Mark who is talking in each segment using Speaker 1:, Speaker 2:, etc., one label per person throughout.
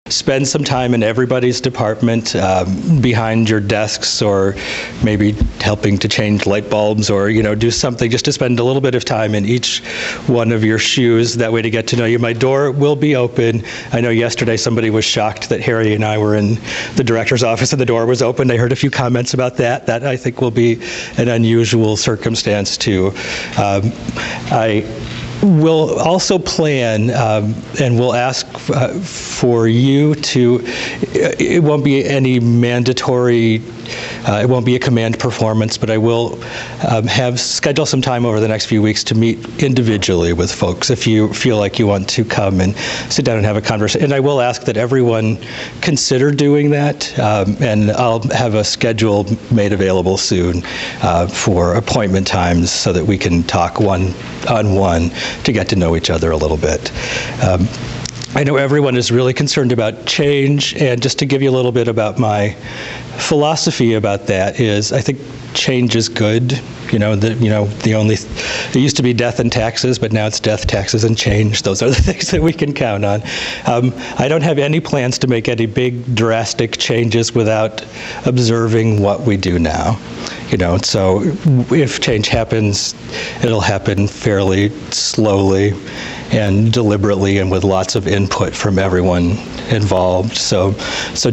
Speaker 1: spend some time in everybody's department, behind your desks, or maybe helping to change light bulbs, or do something just to spend a little bit of time in each one of your shoes, that way to get to know you. My door will be open. I know yesterday somebody was shocked that Harry and I were in the director's office and the door was open. I heard a few comments about that. That I think will be an unusual circumstance too. We'll also plan, and we'll ask for you to, it won't be any mandatory, it won't be a command performance, but I will schedule some time over the next few weeks to meet individually with folks if you feel like you want to come and sit down and have a conversation. And I will ask that everyone consider doing that, and I'll have a schedule made available soon for appointment times so that we can talk one-on-one to get to know each other a little bit. I know everyone is really concerned about change, and just to give you a little bit about my philosophy about that is, I think change is good. It used to be death and taxes, but now it's death, taxes, and change. Those are the things that we can count on. I don't have any plans to make any big, drastic changes without observing what we do now. So if change happens, it'll happen fairly slowly and deliberately and with lots of input from everyone involved. So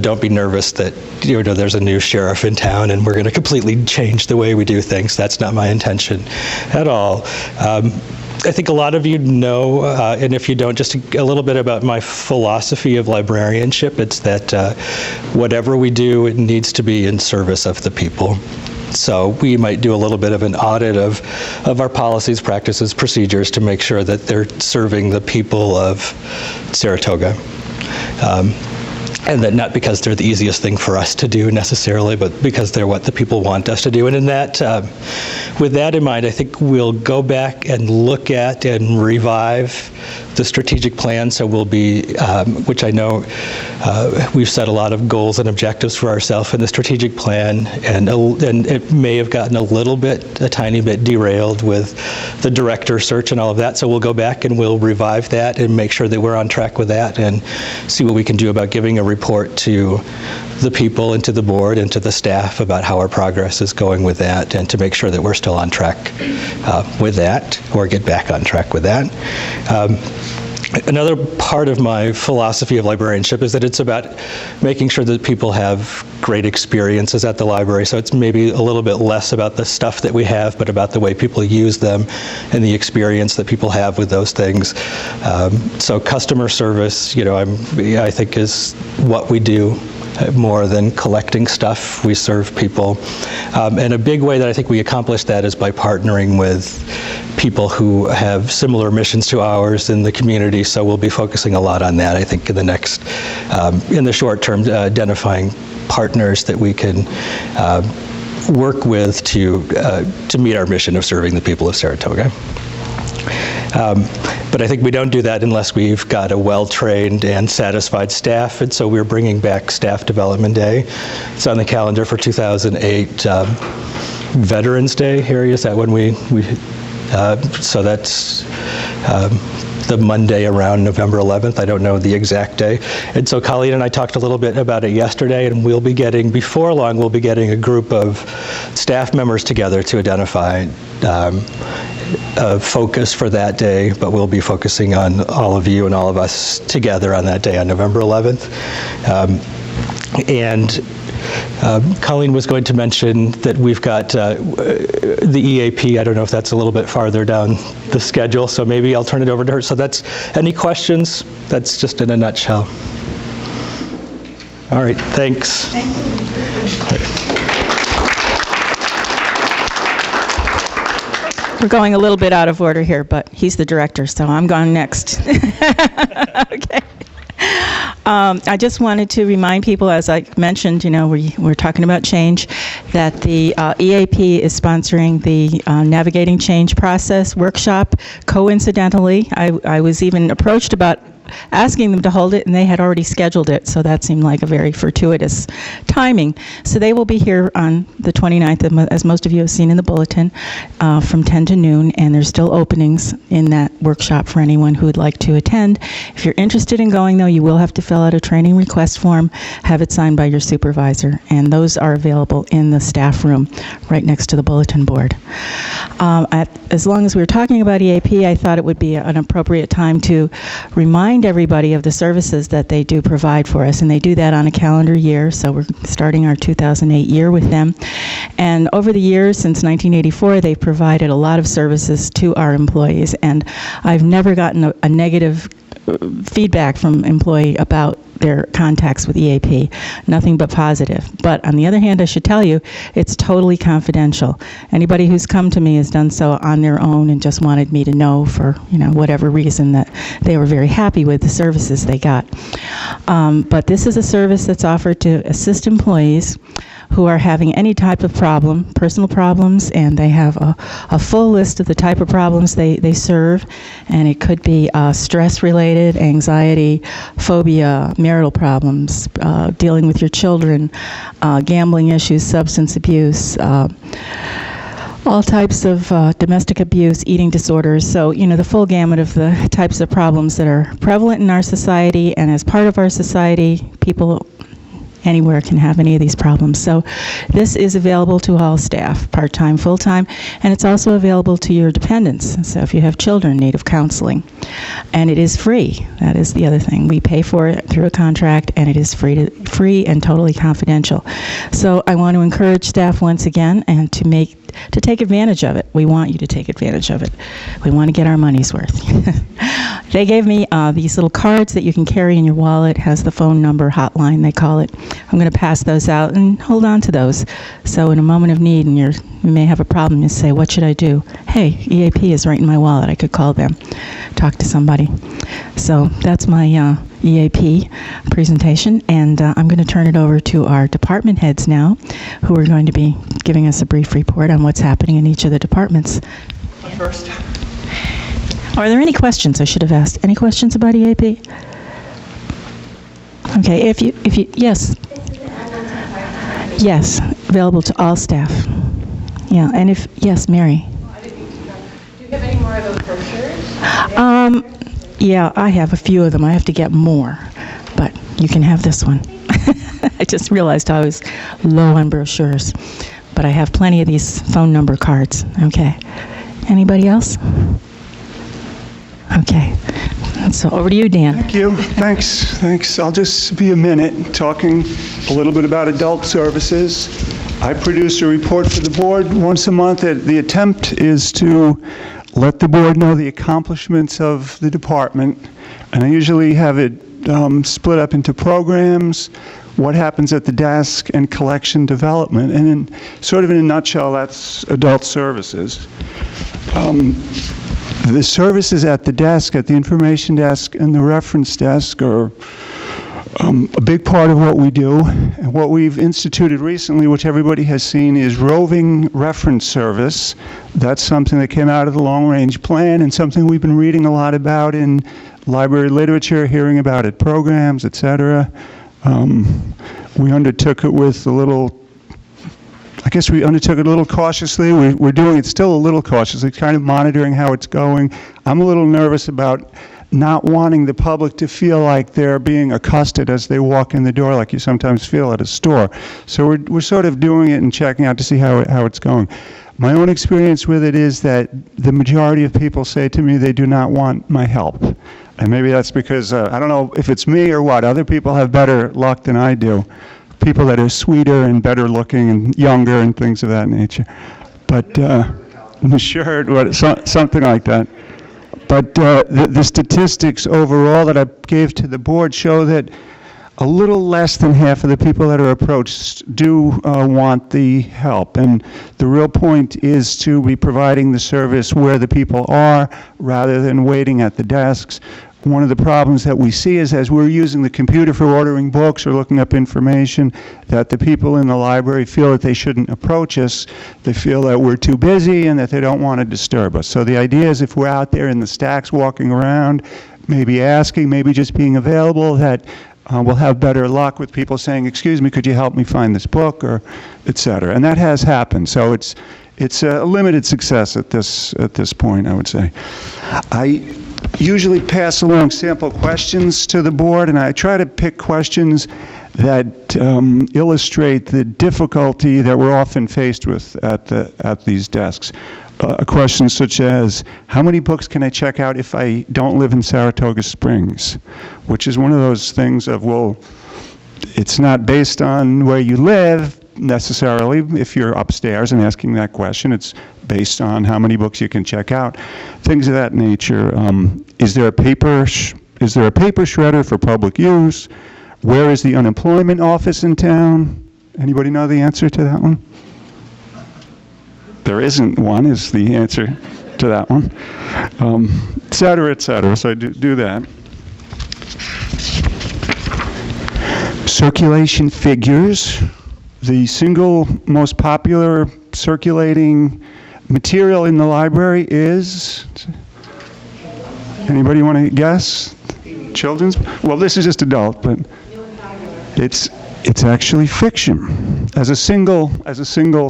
Speaker 1: don't be nervous that there's a new sheriff in town and we're going to completely change the way we do things. That's not my intention at all. I think a lot of you know, and if you don't, just a little bit about my philosophy of librarianship. It's that whatever we do, it needs to be in service of the people. So we might do a little bit of an audit of our policies, practices, procedures to make sure that they're serving the people of Saratoga. And that not because they're the easiest thing for us to do necessarily, but because they're what the people want us to do. And in that, with that in mind, I think we'll go back and look at and revive the strategic plan. So we'll be, which I know we've set a lot of goals and objectives for ourselves in the strategic plan, and it may have gotten a tiny bit derailed with the director search and all of that. So we'll go back and we'll revive that and make sure that we're on track with that, and see what we can do about giving a report to the people and to the board and to the staff about how our progress is going with that, and to make sure that we're still on track with that, or get back on track with that. Another part of my philosophy of librarianship is that it's about making sure that people have great experiences at the library. So it's maybe a little bit less about the stuff that we have, but about the way people use them and the experience that people have with those things. So customer service, I think is what we do. More than collecting stuff, we serve people. And a big way that I think we accomplish that is by partnering with people who have similar missions to ours in the community. So we'll be focusing a lot on that, I think, in the short term, identifying partners that we can work with to meet our mission of serving the people of Saratoga. But I think we don't do that unless we've got a well-trained and satisfied staff, and so we're bringing back Staff Development Day. It's on the calendar for 2008. Veterans Day, Harry, is that when so that's the Monday around November 11th. I don't know the exact day. And so Colleen and I talked a little bit about it yesterday, and before long, we'll be getting a group of staff members together to identify a focus for that day, but we'll be focusing on all of you and all of us together on that day on November 11th. Colleen was going to mention that we've got the EAP. I don't know if that's a little bit farther down the schedule, so maybe I'll turn it over to her. So any questions? That's just in a nutshell. All right, thanks.
Speaker 2: Thank you. We're going a little bit out of order here, but he's the director, so I'm going next. Okay. I just wanted to remind people, as I mentioned, we're talking about change, that the EAP is sponsoring the Navigating Change Process workshop. Coincidentally, I was even approached about asking them to hold it, and they had already scheduled it, so that seemed like a very fortuitous timing. So they will be here on the 29th, as most of you have seen in the bulletin, from 10 to noon, and there's still openings in that workshop for anyone who would like to attend. If you're interested in going, though, you will have to fill out a training request form, have it signed by your supervisor, and those are available in the staff room right next to the bulletin board. As long as we were talking about EAP, I thought it would be an appropriate time to remind everybody of the services that they do provide for us, and they do that on a calendar year, so we're starting our 2008 year with them. And over the years, since 1984, they've provided a lot of services to our employees, and I've never gotten a negative feedback from employee about their contacts with EAP. Nothing but positive. But on the other hand, I should tell you, it's totally confidential. Anybody who's come to me has done so on their own and just wanted me to know for, whatever reason that they were very happy with the services they got. But this is a service that's offered to assist employees who are having any type of problem, personal problems, and they have a full list of the type of problems they serve, and it could be stress-related, anxiety, phobia, marital problems, dealing with your children, gambling issues, substance abuse, all types of domestic abuse, eating disorders. So, the full gamut of the types of problems that are prevalent in our society, and as part of our society, people anywhere can have any of these problems. So this is available to all staff, part-time, full-time, and it's also available to your dependents. So if you have children in need of counseling. And it is free. That is the other thing. We pay for it through a contract, and it is free and totally confidential. So I want to encourage staff once again and to take advantage of it. We want you to take advantage of it. We want to get our money's worth. They gave me these little cards that you can carry in your wallet. Has the phone number, hotline, they call it. I'm going to pass those out and hold on to those. So in a moment of need, and you may have a problem, you say, what should I do? Hey, EAP is right in my wallet. I could call them, talk to somebody. So that's my EAP presentation, and I'm going to turn it over to our department heads now, who are going to be giving us a brief report on what's happening in each of the departments.
Speaker 1: First.
Speaker 2: Are there any questions I should have asked? Any questions about EAP? Okay, if you, yes. Yes, available to all staff. Yeah, and yes, Mary.
Speaker 3: Do you have any more of those brochures?
Speaker 2: Yeah, I have a few of them. I have to get more, but you can have this one. I just realized I was low on brochures, but I have plenty of these phone number cards. Okay. Anybody else? Okay. So over to you, Dan.
Speaker 4: Thank you. Thanks. I'll just be a minute talking a little bit about adult services. I produce a report for the board once a month. The attempt is to let the board know the accomplishments of the department, and I usually have it split up into programs, what happens at the desk, and collection development. And in a nutshell, that's adult services. The services at the desk, at the information desk and the reference desk, are a big part of what we do. And what we've instituted recently, which everybody has seen, is roving reference service. That's something that came out of the long-range plan and something we've been reading a lot about in library literature, hearing about it, programs, etc. We undertook it with we undertook it a little cautiously. We're doing it still a little cautiously, kind of monitoring how it's going. I'm a little nervous about not wanting the public to feel like they're being accosted as they walk in the door, like you sometimes feel at a store. So we're sort of doing it and checking out to see how it's going. My own experience with it is that the majority of people say to me they do not want my help. And maybe that's because, I don't know if it's me or what, other people have better luck than I do. People that are sweeter and better looking and younger and things of that nature. But, sure, something like that. But the statistics overall that I gave to the board show that a little less than half of the people that are approached do want the help. And the real point is to be providing the service where the people are rather than waiting at the desks. One of the problems that we see is as we're using the computer for ordering books or looking up information, that the people in the library feel that they shouldn't approach us. They feel that we're too busy and that they don't want to disturb us. So the idea is if we're out there in the stacks walking around, maybe asking, maybe just being available, that we'll have better luck with people saying, excuse me, could you help me find this book, or et cetera. And that has happened. So it's a limited success at this point, I would say. I usually pass along sample questions to the board, and I try to pick questions that illustrate the difficulty that we're often faced with at these desks. A question such as, how many books can I check out if I don't live in Saratoga Springs? Which is one of those things of, well, it's not based on where you live necessarily if you're upstairs and asking that question. It's based on how many books you can check out, things of that nature. Is there a paper shredder for public use? Where is the unemployment office in town? Anybody know the answer to that one? There isn't one, is the answer to that one. Et cetera, et cetera. So I do that. Circulation figures. The single most popular circulating material in the library is, anybody want to guess? Children's? Well, this is just adult, but it's actually fiction. As a single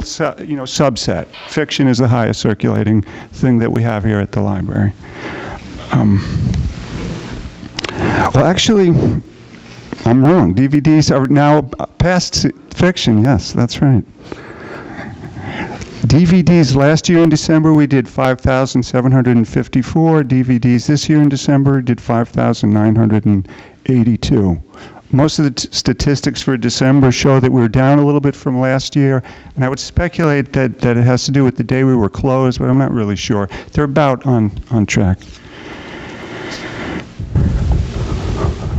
Speaker 4: subset, fiction is the highest circulating thing that we have here at the library. Well, actually, I'm wrong. DVDs are now past fiction. Yes, that's right. DVDs last year in December we did 5,754. DVDs this year in December did 5,982. Most of the statistics for December show that we're down a little bit from last year, and I would speculate that it has to do with the day we were closed, but I'm not really sure. They're about on track.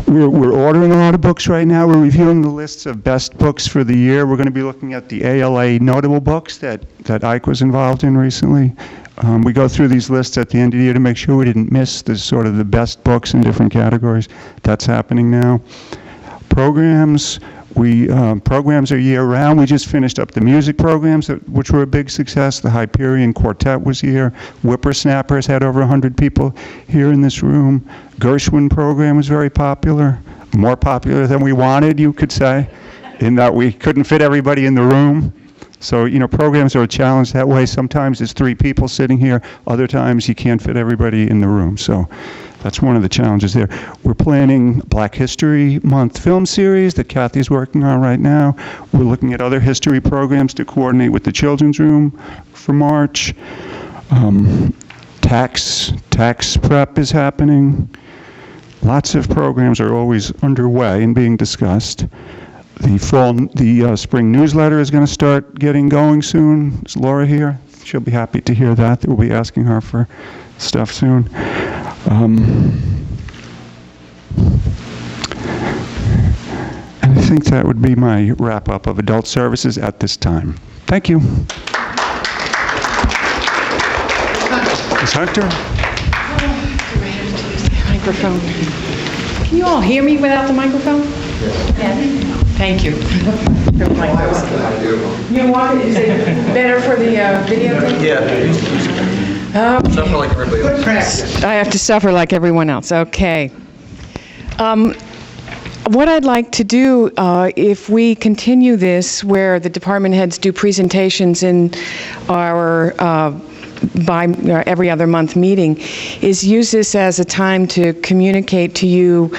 Speaker 4: We're ordering a lot of books right now. We're reviewing the lists of best books for the year. We're going to be looking at the ALA notable books that Ike was involved in recently. We go through these lists at the end of the year to make sure we didn't miss the best books in different categories. That's happening now. Programs. Programs are year-round. We just finished up the music programs, which were a big success. The Hyperion Quartet was here. Whippersnappers had over 100 people here in this room. Gershwin program was very popular, more popular than we wanted, you could say, in that we couldn't fit everybody in the room. So, programs are a challenge that way. Sometimes it's 3 people sitting here. Other times you can't fit everybody in the room. So that's one of the challenges there. We're planning Black History Month film series that Kathy's working on right now. We're looking at other history programs to coordinate with the Children's Room for March. Tax prep is happening. Lots of programs are always underway and being discussed. The spring newsletter is going to start getting going soon. Is Laura here? She'll be happy to hear that. We'll be asking her for stuff soon. And I think that would be my wrap-up of adult services at this time. Thank you. Ms. Hunter?
Speaker 3: Microphone. Can you all hear me without the microphone? Yes. Thank you. You want it? Is it better for the video?
Speaker 5: Yeah. Suffer like everybody else.
Speaker 3: I have to suffer like everyone else. Okay. What I'd like to do, if we continue this, where the department heads do presentations in our every other month meeting, is use this as a time to communicate to you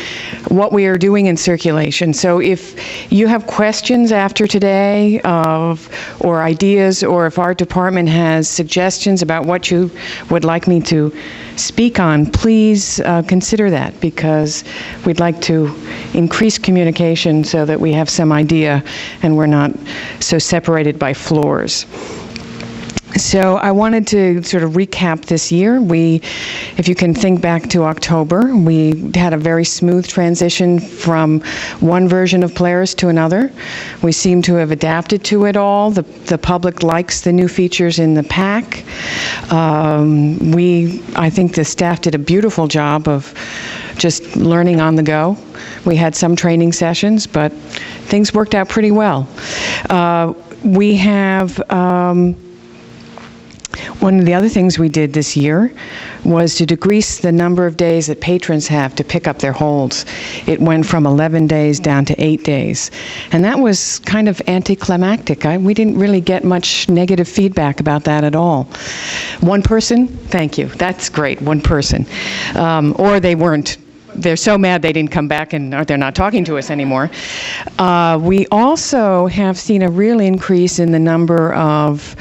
Speaker 3: what we are doing in circulation. So if you have questions after today or ideas, or if our department has suggestions about what you would like me to speak on, please consider that, because we'd like to increase communication so that we have some idea and we're not so separated by floors. So I wanted to sort of recap this year. If you can think back to October, we had a very smooth transition from one version of Polaris to another. We seem to have adapted to it all. The public likes the new features in the pack. I think the staff did a beautiful job of just learning on the go. We had some training sessions, but things worked out pretty well. One of the other things we did this year was to decrease the number of days that patrons have to pick up their holds. It went from 11 days down to 8 days. And that was kind of anticlimactic. We didn't really get much negative feedback about that at all. One person? Thank you. That's great. One person. Or they weren't. They're so mad they didn't come back and they're not talking to us anymore. We also have seen a real increase in the number of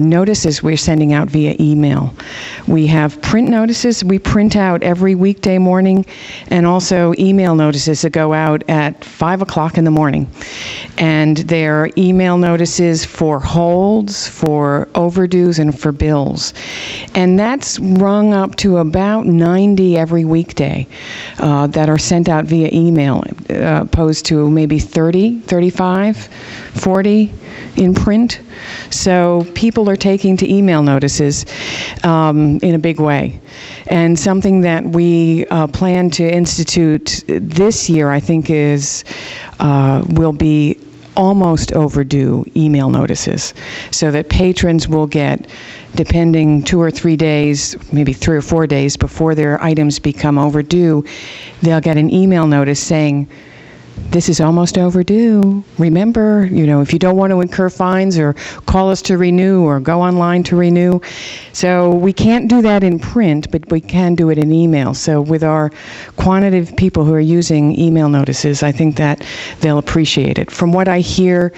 Speaker 3: notices we're sending out via email. We have print notices we print out every weekday morning, and also email notices that go out at 5 o'clock in the morning. And they're email notices for holds, for overdues, and for bills. And that's rung up to about 90 every weekday that are sent out via email, opposed to maybe 30, 35, 40 in print. So people are taking to email notices in a big way. And something that we plan to institute this year, I think, will be almost overdue email notices, so that patrons will get, depending 2 or 3 days, maybe 3 or 4 days before their items become overdue, they'll get an email notice saying, this is almost overdue. Remember, if you don't want to incur fines, or call us to renew, or go online to renew. So we can't do that in print, but we can do it in email. So with our quantity of people who are using email notices, I think that they'll appreciate it. From what I hear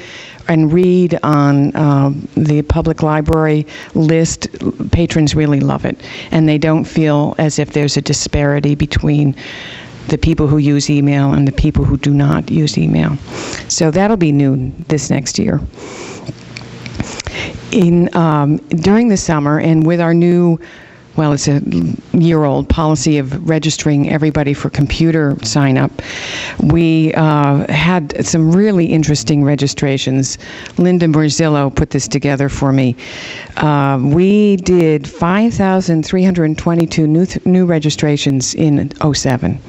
Speaker 3: and read on the public library list, patrons really love it. And they don't feel as if there's a disparity between the people who use email and the people who do not use email. So that'll be new this next year. During the summer, and with our new, well, it's a year-old policy of registering everybody for computer sign-up, we had some really interesting registrations. Linda Morzillo put this together for me. We did 5,322 new registrations in '07.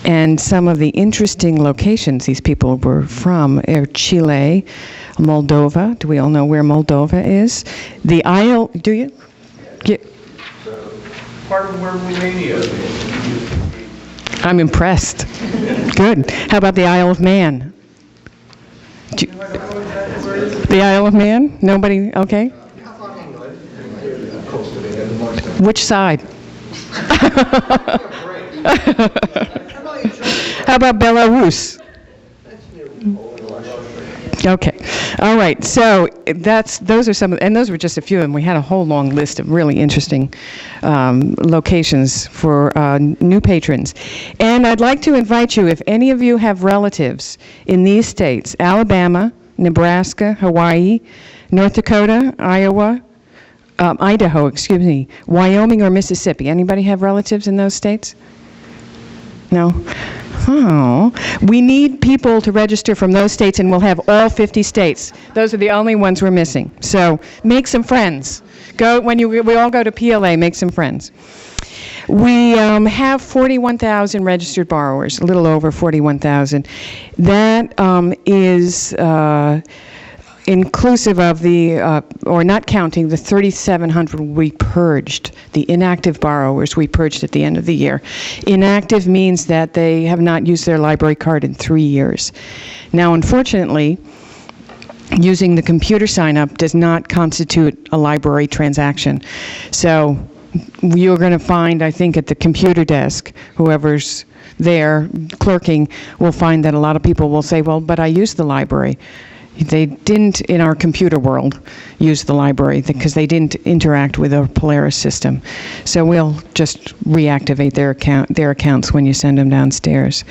Speaker 3: And some of the interesting locations these people were from are Chile, Moldova. Do we all know where Moldova is? The Isle, do you?
Speaker 5: Part of where Romania is.
Speaker 3: I'm impressed. Good. How about the Isle of Man? The Isle of Man? Nobody? Okay. Which side? How about Belarus? Okay. All right. So those are some, and those were just a few, and we had a whole long list of really interesting locations for new patrons. And I'd like to invite you, if any of you have relatives in these states, Alabama, Nebraska, Hawaii, North Dakota, Idaho, Wyoming or Mississippi. Anybody have relatives in those states? No? Oh, we need people to register from those states, and we'll have all 50 states. Those are the only ones we're missing. So make some friends. We all go to PLA, make some friends. We have 41,000 registered borrowers, a little over 41,000. That is inclusive of or not counting the 3,700 we purged, the inactive borrowers we purged at the end of the year. Inactive means that they have not used their library card in 3 years. Now, unfortunately, using the computer sign-up does not constitute a library transaction. So you're going to find, I think, at the computer desk, whoever's there clerking will find that a lot of people will say, well, but I used the library. They didn't, in our computer world, use the library because they didn't interact with a Polaris system. So we'll just reactivate their accounts when you send them downstairs.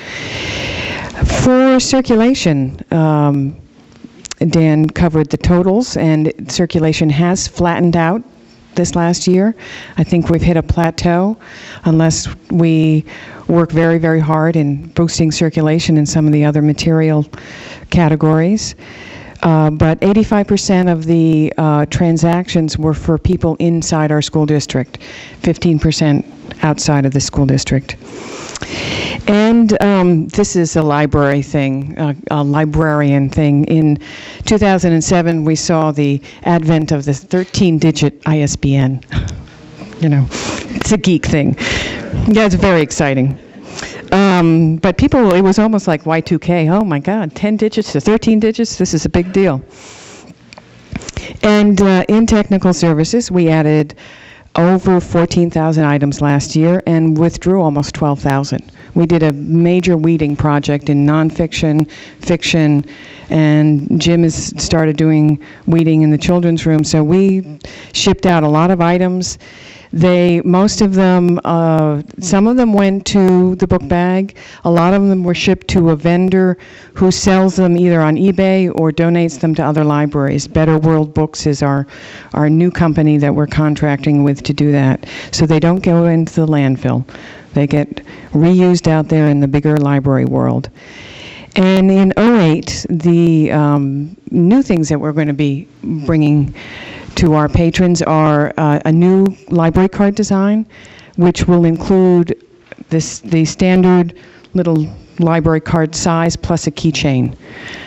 Speaker 3: For circulation, Dan covered the totals, and circulation has flattened out this last year. I think we've hit a plateau unless we work very, very hard in boosting circulation in some of the other material categories. But 85% of the transactions were for people inside our school district, 15% outside of the school district. And this is a library thing, a librarian thing. In 2007, we saw the advent of the 13-digit ISBN. You know, it's a geek thing. Yeah, it's very exciting. But people, it was almost like Y2K. Oh my God, 10 digits to 13 digits, this is a big deal. And in technical services, we added over 14,000 items last year and withdrew almost 12,000. We did a major weeding project in nonfiction, fiction, and Jim has started doing weeding in the children's room. So we shipped out a lot of items. Most of them, some of them went to the book bag. A lot of them were shipped to a vendor who sells them either on eBay or donates them to other libraries. Better World Books is our new company that we're contracting with to do that. So they don't go into the landfill. They get reused out there in the bigger library world. And in 2008, the new things that we're going to be bringing to our patrons are a new library card design, which will include the standard little library card size plus a keychain.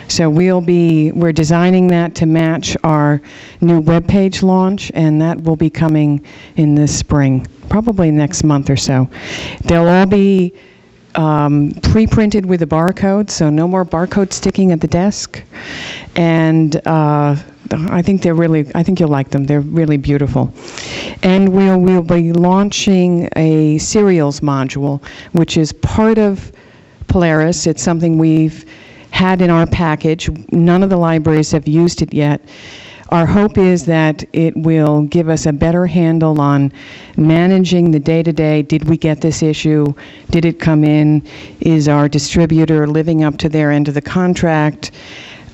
Speaker 3: So we're designing that to match our new webpage launch, and that will be coming in this spring, probably next month or so. They'll all be pre-printed with a barcode, so no more barcode sticking at the desk. And I think you'll like them. They're really beautiful. And we'll be launching a serials module, which is part of Polaris. It's something we've had in our package. None of the libraries have used it yet. Our hope is that it will give us a better handle on managing the day-to-day. Did we get this issue? Did it come in? Is our distributor living up to their end of the contract?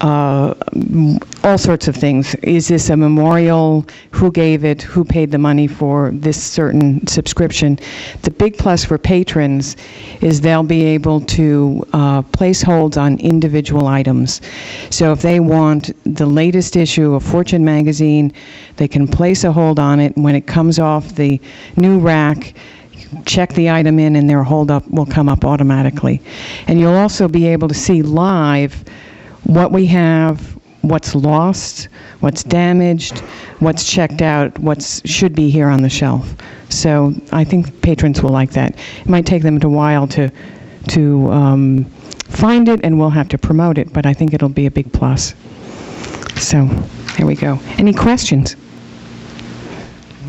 Speaker 3: All sorts of things. Is this a memorial? Who gave it? Who paid the money for this certain subscription? The big plus for patrons is they'll be able to place holds on individual items. So if they want the latest issue of Fortune magazine, they can place a hold on it. When it comes off the new rack, check the item in and their hold up will come up automatically. And you'll also be able to see live what we have, what's lost, what's damaged, what's checked out, what should be here on the shelf. So I think patrons will like that. It might take them a while to find it, and we'll have to promote it, but I think it'll be a big plus. So there we go. Any questions?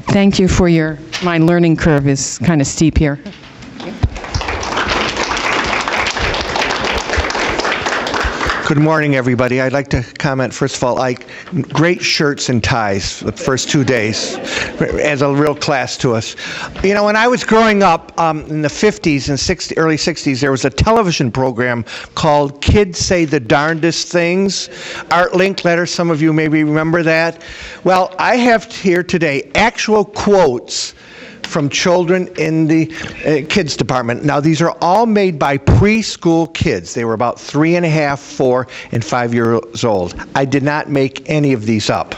Speaker 3: Thank you for my learning curve is kind of steep here.
Speaker 5: Good morning, everybody. I'd like to comment, first of all, great shirts and ties the first 2 days. Adds a real class to us. You know, when I was growing up in the 50s and early 60s, there was a television program called Kids Say the Darndest Things. Art Linkletter, some of you maybe remember that. Well, I have here today actual quotes from children in the kids department. Now, these are all made by preschool kids. They were about 3.5, 4, and 5 years old. I did not make any of these up.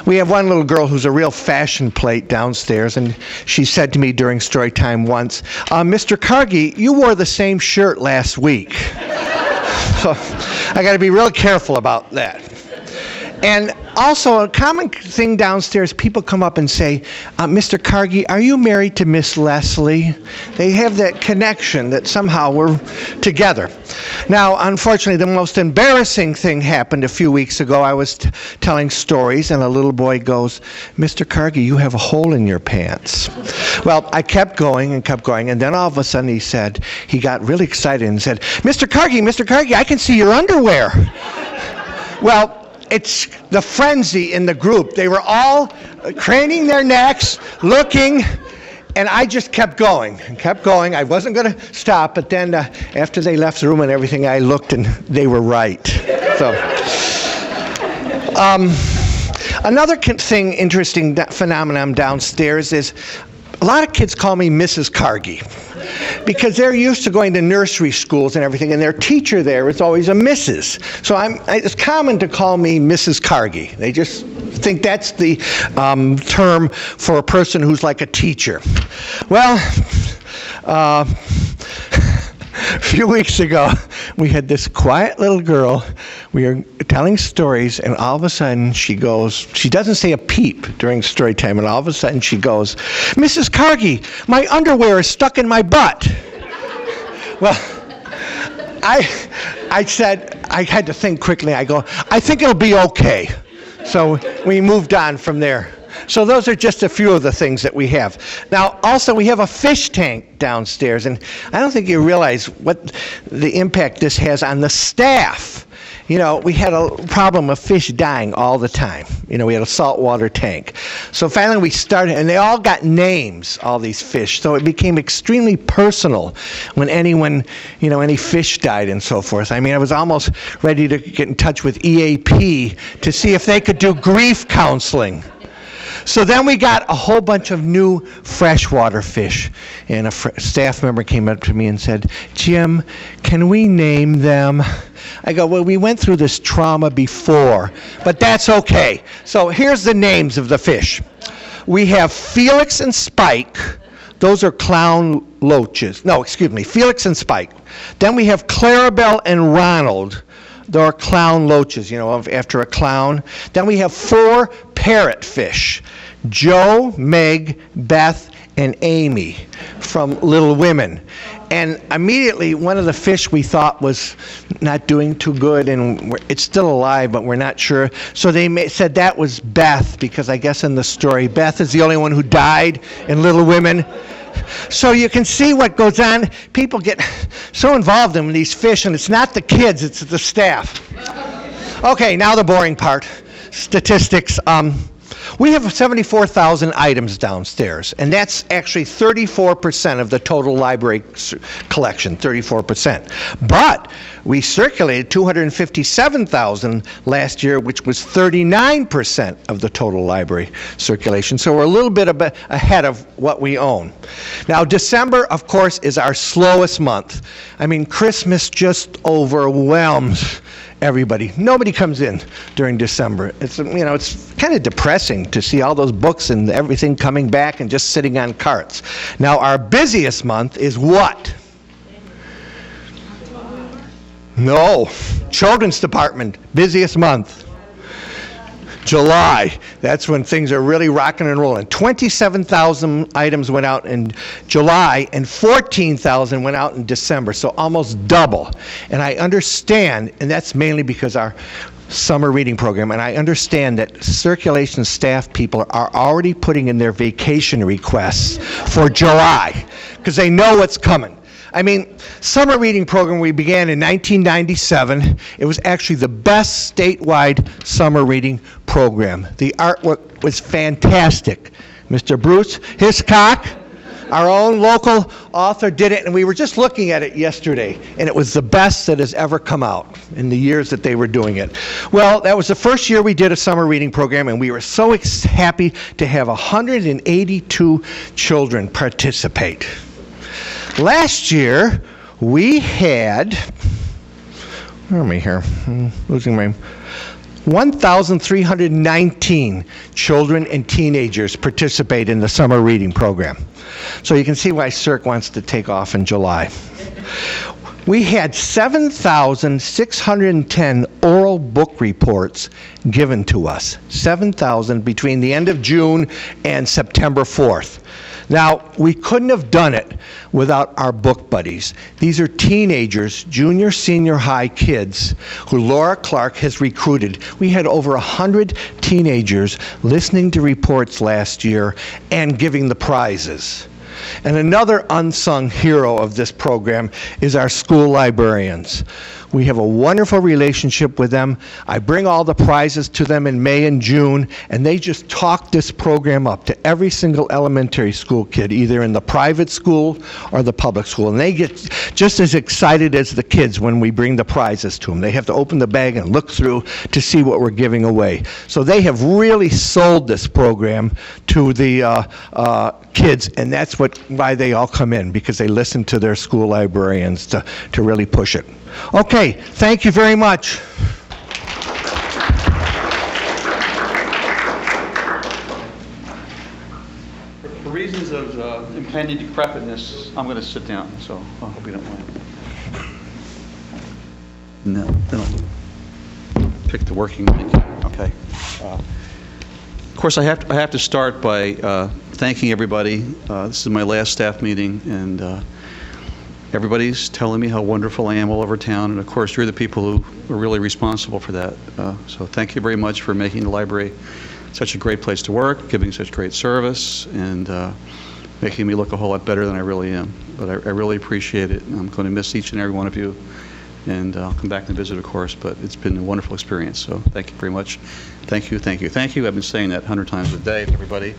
Speaker 5: We have one little girl who's a real fashion plate downstairs, and she said to me during story time once, Mr. Cargie, you wore the same shirt last week. So I got to be real careful about that. And also, a common thing downstairs, people come up and say, Mr. Cargie, are you married to Miss Leslie? They have that connection that somehow we're together. Now, unfortunately, the most embarrassing thing happened a few weeks ago. I was telling stories, and a little boy goes, Mr. Cargie, you have a hole in your pants. Well, I kept going, and then all of a sudden he got really excited and said, Mr. Cargie, I can see your underwear. Well, it's the frenzy in the group. They were all craning their necks, looking, and I just kept going and kept going. I wasn't going to stop, but then after they left the room and everything, I looked and they were right. So, another interesting phenomenon downstairs is a lot of kids call me Mrs. Cargie, because they're used to going to nursery schools and everything, and their teacher there is always a Mrs. So it's common to call me Mrs. Cargie. They just think that's the term for a person who's like a teacher. Well, few weeks ago, we had this quiet little girl. We were telling stories, and all of a sudden she doesn't say a peep during story time, and all of a sudden she goes, "Mrs. Cargie, my underwear is stuck in my butt." Well, I said, I had to think quickly. I go, "I think it'll be okay." So we moved on from there. So those are just a few of the things that we have. Now, also, we have a fish tank downstairs, and I don't think you realize what the impact this has on the staff. You know, we had a problem of fish dying all the time. You know, we had a saltwater tank. So finally we started, and they all got names, all these fish. So it became extremely personal when anyone, you know, any fish died and so forth. I mean, I was almost ready to get in touch with EAP to see if they could do grief counseling. So then we got a whole bunch of new freshwater fish, and a staff member came up to me and said, "Jim, can we name them?" I go, "Well, we went through this trauma before, but that's okay." So here's the names of the fish. We have Felix and Spike. Those are clown loaches. No, excuse me, Felix and Spike. Then we have Clarabelle and Ronald. There are clown loaches, you know, after a clown. Then we have 4 parrotfish, Joe, Meg, Beth, and Amy from Little Women. And immediately, one of the fish we thought was not doing too good, and it's still alive, but we're not sure. So they said that was Beth, because I guess in the story, Beth is the only one who died in Little Women. So you can see what goes on. People get so involved in these fish, and it's not the kids, it's the staff. Okay, now the boring part, statistics. We have 74,000 items downstairs, and that's actually 34% of the total library collection, 34%. But we circulated 257,000 last year, which was 39% of the total library circulation. So we're a little bit ahead of what we own. Now, December, of course, is our slowest month. I mean, Christmas just overwhelms everybody. Nobody comes in during December. It's, you know, it's kind of depressing to see all those books and everything coming back and just sitting on carts. Now, our busiest month is what? No, Children's Department, busiest month. July, that's when things are really rocking and rolling. 27,000 items went out in July, and 14,000 went out in December, so almost double. And I understand, and that's mainly because our summer reading program, and I understand that circulation staff people are already putting in their vacation requests for July, because they know what's coming. I mean, summer reading program we began in 1997. It was actually the best statewide summer reading program. The artwork was fantastic. Mr. Bruce Hiscock, our own local author, did it, and we were just looking at it yesterday, and it was the best that has ever come out in the years that they were doing it. Well, that was the first year we did a summer reading program, and we were so happy to have 182 children participate. Last year, we had, where am I here? Losing my, 1,319 children and teenagers participate in the summer reading program. So you can see why CIRC wants to take off in July. We had 7,610 oral book reports given to us. 7,000 between the end of June and September 4th. Now, we couldn't have done it without our book buddies. These are teenagers, junior, senior high kids who Laura Clark has recruited. We had over 100 teenagers listening to reports last year and giving the prizes. And another unsung hero of this program is our school librarians. We have a wonderful relationship with them. I bring all the prizes to them in May and June, and they just talk this program up to every single elementary school kid, either in the private school or the public school. And they get just as excited as the kids when we bring the prizes to them. They have to open the bag and look through to see what we're giving away. So they have really sold this program to the kids, and that's why they all come in, because they listen to their school librarians to really push it. Okay, thank you very much.
Speaker 6: For reasons of impending decrepitness, I'm going to sit down, so I hope you don't mind. No, they don't pick the working link. Okay. Of course, I have to start by thanking everybody. This is my last staff meeting, and everybody's telling me how wonderful I am all over town, and of course, you're the people who are really responsible for that. So thank you very much for making the library such a great place to work, giving such great service, and making me look a whole lot better than I really am. But I really appreciate it. I'm going to miss each and every one of you, and I'll come back and visit, of course, but it's been a wonderful experience, so thank you very much. Thank you, thank you, thank you. I've been saying that 100 times a day to everybody.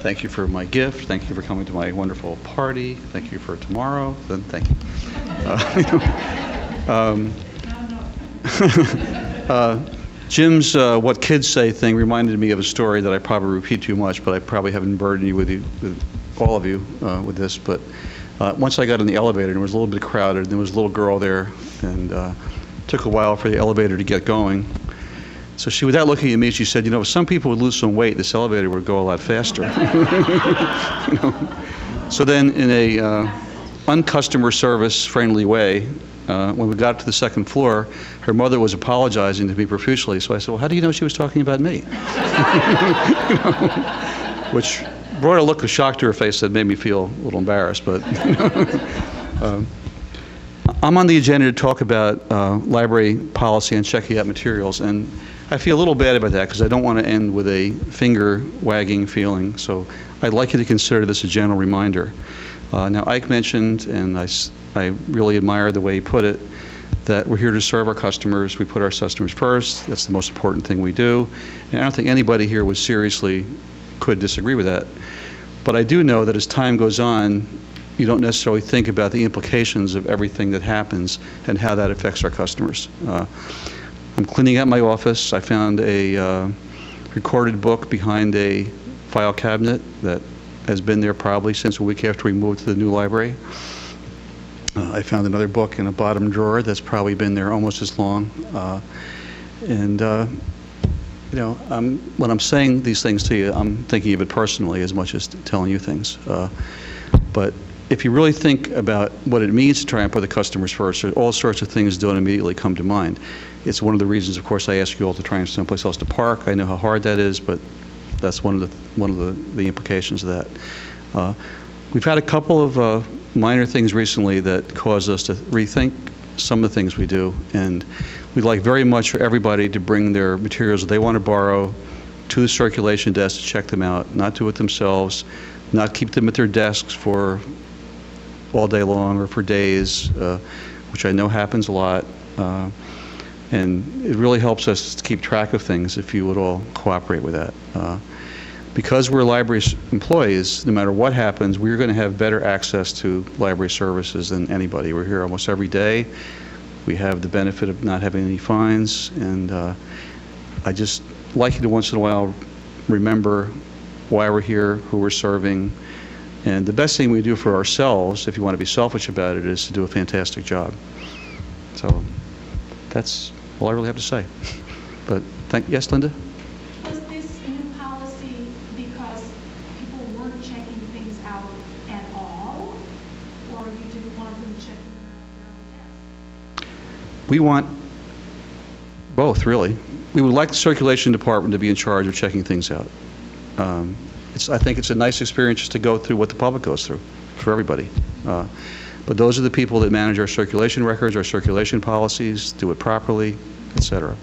Speaker 6: Thank you for my gift. Thank you for coming to my wonderful party. Thank you for tomorrow. Then thank you. Jim's What Kids Say thing reminded me of a story that I probably repeat too much, but I probably haven't burdened you with all of you with this. But once I got in the elevator, and it was a little bit crowded, and there was a little girl there, and it took a while for the elevator to get going. So she, without looking at me, she said, if some people would lose some weight, this elevator would go a lot faster. So then, in a uncustomer service friendly way, when we got to the second floor, her mother was apologizing to me profusely. So I said, well, how do you know she was talking about me? Which brought a look of shock to her face that made me feel a little embarrassed. But I'm on the agenda to talk about library policy and checking out materials. And I feel a little bad about that because I don't want to end with a finger-wagging feeling. So I'd like you to consider this a gentle reminder. Now, Ike mentioned, and I really admire the way he put it, that we're here to serve our customers. We put our customers first. That's the most important thing we do. And I don't think anybody here could disagree with that. But I do know that as time goes on, you don't necessarily think about the implications of everything that happens and how that affects our customers. I'm cleaning out my office. I found a recorded book behind a file cabinet that has been there probably since a week after we moved to the new library. I found another book in a bottom drawer that's probably been there almost as long. When I'm saying these things to you, I'm thinking of it personally as much as telling you things. But if you really think about what it means to try and put the customers first, all sorts of things don't immediately come to mind. It's one of the reasons, of course, I ask you all to try and someplace else to park. I know how hard that is, but that's one of the implications of that. We've had a couple of minor things recently that cause us to rethink some of the things we do, and we'd like very much for everybody to bring their materials that they want to borrow to the circulation desk to check them out, not do it themselves, not keep them at their desks for all day long or for days, which I know happens a lot. And it really helps us to keep track of things if you would all cooperate with that. Because we're library employees, no matter what happens, we're going to have better access to library services than anybody. We're here almost every day. We have the benefit of not having any fines, and I just like you to once in a while remember why we're here, who we're serving, and the best thing we do for ourselves, if you want to be selfish about it, is to do a fantastic job. So that's all I really have to say. But yes, Linda?
Speaker 7: Was this new policy because people weren't checking things out at all, or you didn't want them checking out their own desk?
Speaker 6: We want both, really. We would like the circulation department to be in charge of checking things out. I think it's a nice experience just to go through what the public goes through for everybody. But those are the people that manage our circulation records, our circulation policies, do it properly, et cetera.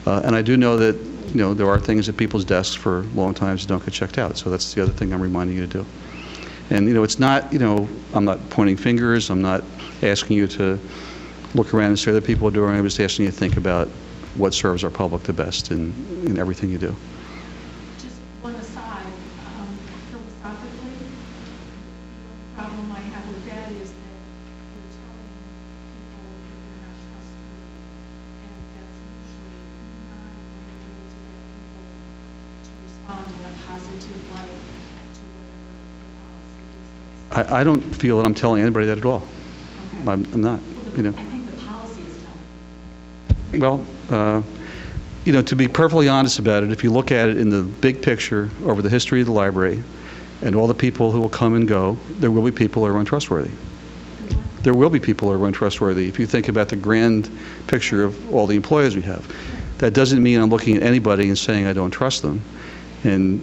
Speaker 6: And I do know that there are things at people's desks for long times that don't get checked out. So that's the other thing I'm reminding you to do. And it's not, I'm not pointing fingers. I'm not asking you to look around and see what other people are doing. I'm just asking you to think about what serves our public the best in everything you do.
Speaker 7: Just one aside, philosophically, the problem I have with that is that you're telling people that you're not trustworthy, and that's usually not a way to get people to respond in a positive light to whatever the policy is.
Speaker 6: I don't feel that I'm telling anybody that at all.
Speaker 7: Okay.
Speaker 6: I'm not,
Speaker 7: I think the policy is telling.
Speaker 6: Well, to be perfectly honest about it, if you look at it in the big picture over the history of the library and all the people who will come and go, there will be people who are untrustworthy. there will be people who are untrustworthy. If you think about the grand picture of all the employees we have, that doesn't mean I'm looking at anybody and saying I don't trust them. And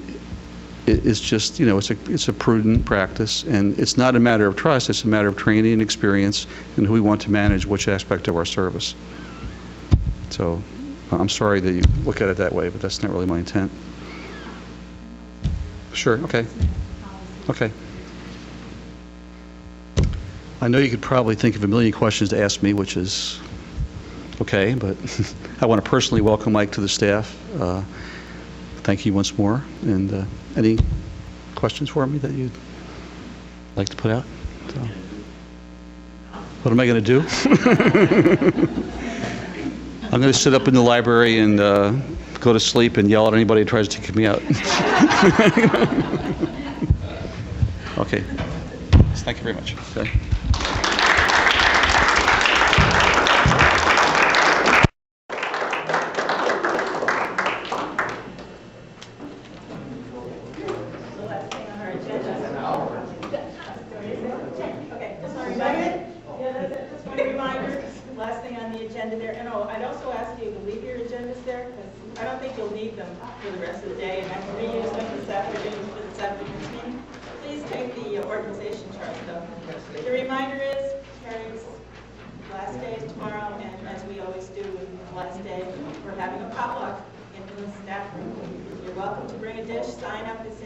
Speaker 6: it's just, it's a prudent practice, and it's not a matter of trust, it's a matter of training and experience and who we want to manage which aspect of our service. So I'm sorry that you look at it that way, but that's not really my intent. Sure, okay. Okay. I know you could probably think of a million questions to ask me, which is okay, but I want to personally welcome Mike to the staff. Thank you once more. And any questions for me that you'd like to put out? So, what am I going to do? I'm going to sit up in the library and go to sleep and yell at anybody who tries to kick me out. Okay. Thank you very much. Okay.
Speaker 2: Last thing on the agenda there, and I'd also ask you to leave your agendas there, because I don't think you'll need them for the rest of the day, and I can reuse them this afternoon for this afternoon's meeting. Please take the organization chart, though. The reminder is, Terry's last day is tomorrow, and as we always do, the last day, we're having a potluck in the staff room. You're welcome to bring a dish, sign up, it's in